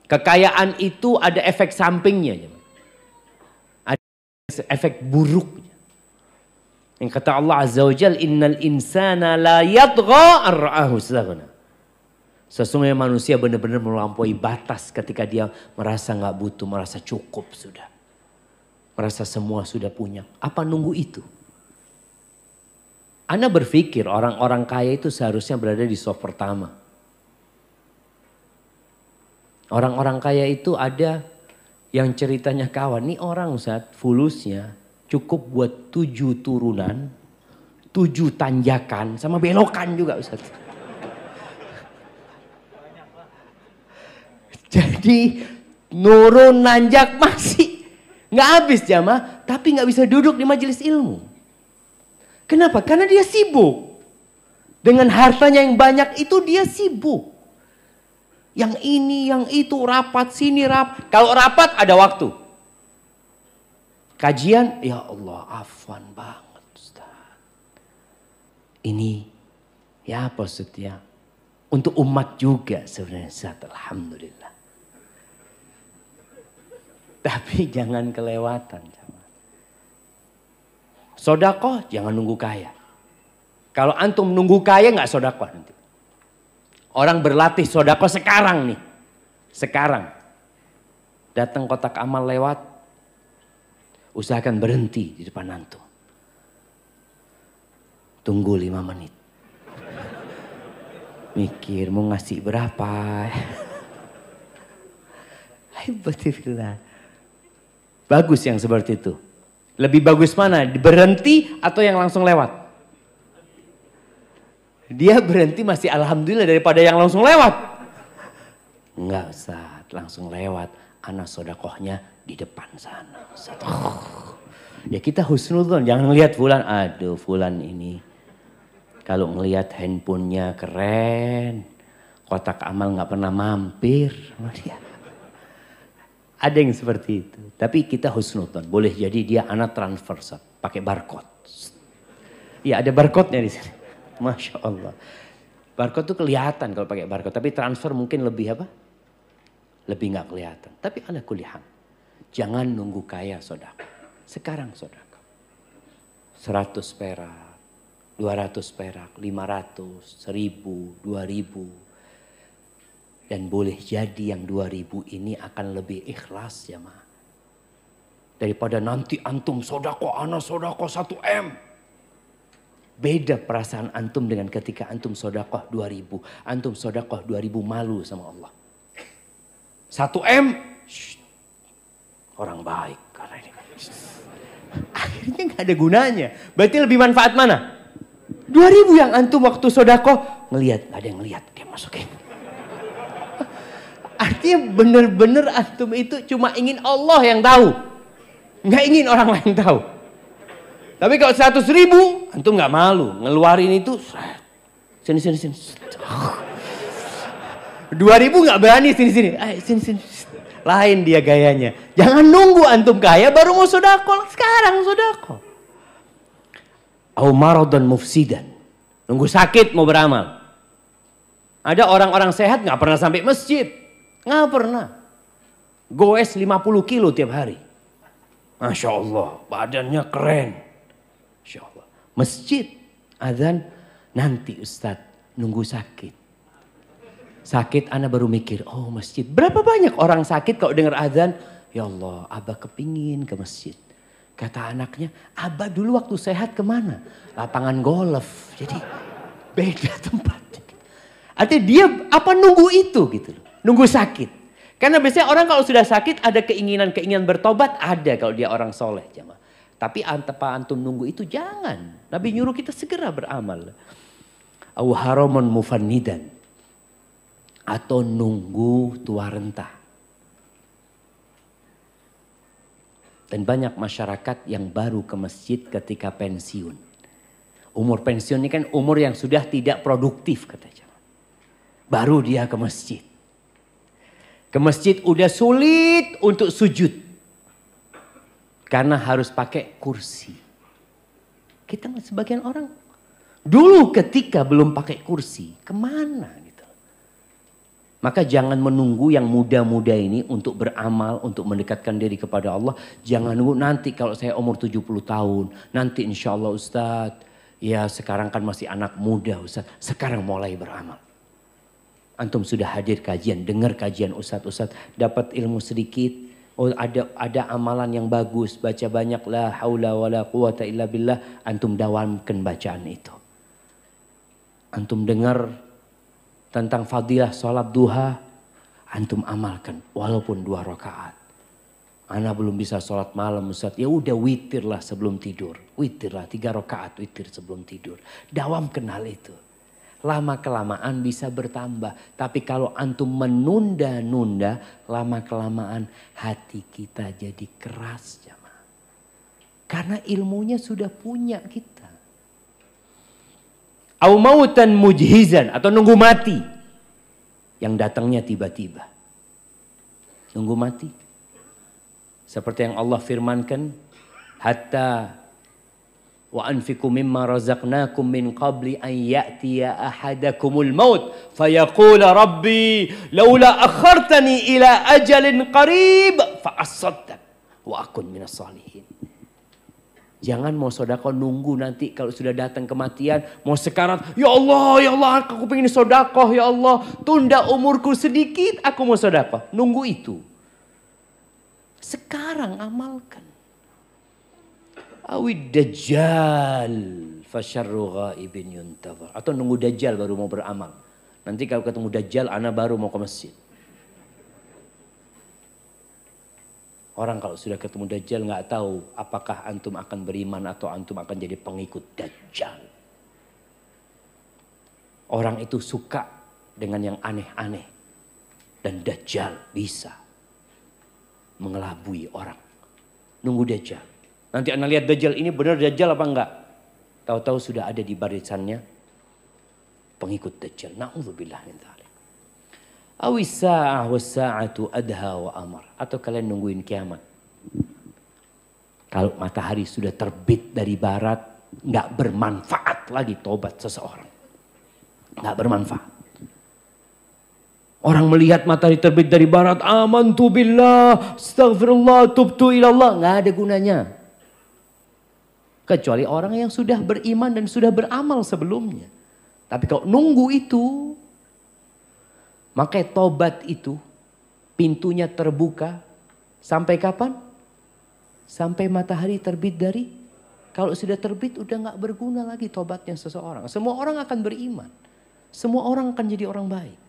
Kekayaan itu ada efek sampingnya. Ada efek buruknya. Yang kata Allah Azza wa Jalla, innal insana la yatgha ar-ra'ahu istaghna. Sesungguhnya manusia benar-benar melampaui batas ketika dia merasa nggak butuh, merasa cukup sudah. Merasa semua sudah punya. Apa nunggu itu? Anda berpikir orang-orang kaya itu seharusnya berada di soft pertama. Orang-orang kaya itu ada yang ceritanya kawan. Nih orang Ustaz, fulusnya cukup buat 7 turunan, 7 tanjakan sama belokan juga Ustaz. Jadi nurun nanjak masih nggak habis jamaah, tapi nggak bisa duduk di majelis ilmu. Kenapa? Karena dia sibuk. Dengan hartanya yang banyak itu dia sibuk. Yang ini, yang itu, rapat sini, rapat. Kalau rapat ada waktu. Kajian, ya Allah afwan banget Ustaz. Ini ya apa maksudnya? Untuk umat juga sebenarnya Ustaz, alhamdulillah. Tapi jangan kelewatan. Sodakoh jangan nunggu kaya. Kalau antum nunggu kaya nggak sodakoh nanti. Orang berlatih sodakoh sekarang nih. Sekarang. Datang kotak amal lewat. Usahakan berhenti di depan antum. Tunggu 5 menit. Mikir mau ngasih berapa. Hebatillah. Bagus yang seperti itu. Lebih bagus mana? Berhenti atau yang langsung lewat? Dia berhenti masih alhamdulillah daripada yang langsung lewat. Enggak Ustaz, langsung lewat. Anak sodakohnya di depan sana. Ustaz. Ya kita husnudzon, jangan ngelihat fulan. Aduh fulan ini. Kalau ngelihat handphonenya keren. Kotak amal gak pernah mampir sama dia. Ada yang seperti itu. Tapi kita husnudzon. Boleh jadi dia anak transfer. Pakai barcode. Iya ada barcode-nya di sini. Masya Allah. Barcode tuh kelihatan kalau pakai barcode. Tapi transfer mungkin lebih apa? Lebih gak kelihatan. Tapi ala kulihan. Jangan nunggu kaya sodako. Sekarang sodako. 100 perak. 200 perak. 500. 1000. 2000. Dan boleh jadi yang 2000 ini akan lebih ikhlas ya ma. Daripada nanti antum sodako, ana sodako 1 M. Beda perasaan antum dengan ketika antum sodakoh 2000. Antum sodakoh 2000 malu sama Allah. 1 M. Shh, orang baik. Karena ini. Akhirnya gak ada gunanya. Berarti lebih manfaat mana? 2000 yang antum waktu sodakoh. Ngelihat, gak ada yang ngelihat. Dia masukin. Artinya benar-benar antum itu cuma ingin Allah yang tahu. Nggak ingin orang lain tahu. Tapi kalau 100.000 antum nggak malu. Ngeluarin itu. Sini. 2000 nggak berani sini. Sini. Lain dia gayanya. Jangan nunggu antum kaya baru mau sodako. Sekarang sodako. Au maradan mufsidan. Nunggu sakit mau beramal. Ada orang-orang sehat nggak pernah sampai masjid. Nggak pernah. Goes 50 kilo tiap hari. Masya Allah. Badannya keren. Masya Allah. Masjid. Adzan. Nanti Ustadz. Nunggu sakit. Sakit anak baru mikir. Oh masjid. Berapa banyak orang sakit kalau dengar adzan. Ya Allah. Abah kepingin ke masjid. Kata anaknya. Abah dulu waktu sehat kemana? Lapangan golf. Jadi beda tempat. Artinya dia apa nunggu itu gitu loh. Nunggu sakit. Karena biasanya orang kalau sudah sakit ada keinginan bertobat. Ada kalau dia orang soleh. Jamaah. Tapi tanpa antum nunggu itu jangan. Nabi nyuruh kita segera beramal. Au haramun mufannidan. Atau nunggu tua renta. Dan banyak masyarakat yang baru ke masjid ketika pensiun. Umur pensiun ini kan umur yang sudah tidak produktif katanya. Baru dia ke masjid. Ke masjid udah sulit untuk sujud. Karena harus pakai kursi. Kita sebagian orang. Dulu ketika belum pakai kursi. Kemana gitu. Maka jangan menunggu yang muda-muda ini untuk beramal, untuk mendekatkan diri kepada Allah. Jangan nunggu nanti kalau saya umur 70 tahun. Nanti insya Allah Ustadz, ya sekarang kan masih anak muda Ustadz. Sekarang mulai beramal. Antum sudah hadir kajian, dengar kajian Ustadz, dapat ilmu sedikit. Oh ada amalan yang bagus, baca banyak la haula wala quwata illa billah. Antum dawamkan bacaan itu. Antum dengar tentang fadilah sholat duha, antum amalkan walaupun 2 rakaat. Ana belum bisa sholat malam Ustaz, ya udah witir lah sebelum tidur. Witir lah 3 rakaat witir sebelum tidur. Dawamkan hal itu. Lama kelamaan bisa bertambah. Tapi kalau antum menunda-nunda, lama kelamaan hati kita jadi keras jamaah. Karena ilmunya sudah punya kita. Au mautan mujhizan, atau nunggu mati yang datangnya tiba-tiba. Nunggu mati. Seperti yang Allah firmankan, hatta wa anfiqu mimma razaqnakum min qabli an ya'tiya ahadakumul maut fayaqula rabbi laula akhartani ila ajalin qarib fa asaddaq wa akun minas salihin. Jangan mau sodako nunggu nanti kalau sudah datang kematian. Mau sekarang, ya Allah aku pengen sodako, ya Allah. Tunda umurku sedikit, aku mau sodako. Nunggu itu. Sekarang amalkan. Awid dajjal fasyarru ghaibin yuntazar. Atau nunggu dajjal baru mau beramal. Nanti kalau ketemu dajjal, ana baru mau ke masjid. Orang kalau sudah ketemu Dajjal nggak tahu apakah antum akan beriman atau antum akan jadi pengikut Dajjal. Orang itu suka dengan yang aneh-aneh. Dan Dajjal bisa mengelabui orang. Nunggu Dajjal. Nanti anda lihat Dajjal ini benar Dajjal apa enggak? Tahu-tahu sudah ada di barisannya pengikut Dajjal. Na'udzubillah min dzalik. Awisa'ah wasa'atu adha wa amar. Atau kalian nungguin kiamat. Kalau matahari sudah terbit dari barat, nggak bermanfaat lagi tobat seseorang. Nggak bermanfaat. Orang melihat matahari terbit dari barat, amantu billah, astaghfirullah, tubtu ilallah. Nggak ada gunanya. Kecuali orang yang sudah beriman dan sudah beramal sebelumnya. Tapi kalau nunggu itu, maka tobat itu pintunya terbuka sampai kapan? Sampai matahari terbit dari. Kalau sudah terbit udah nggak berguna lagi tobatnya seseorang. Semua orang akan beriman. Semua orang akan jadi orang baik.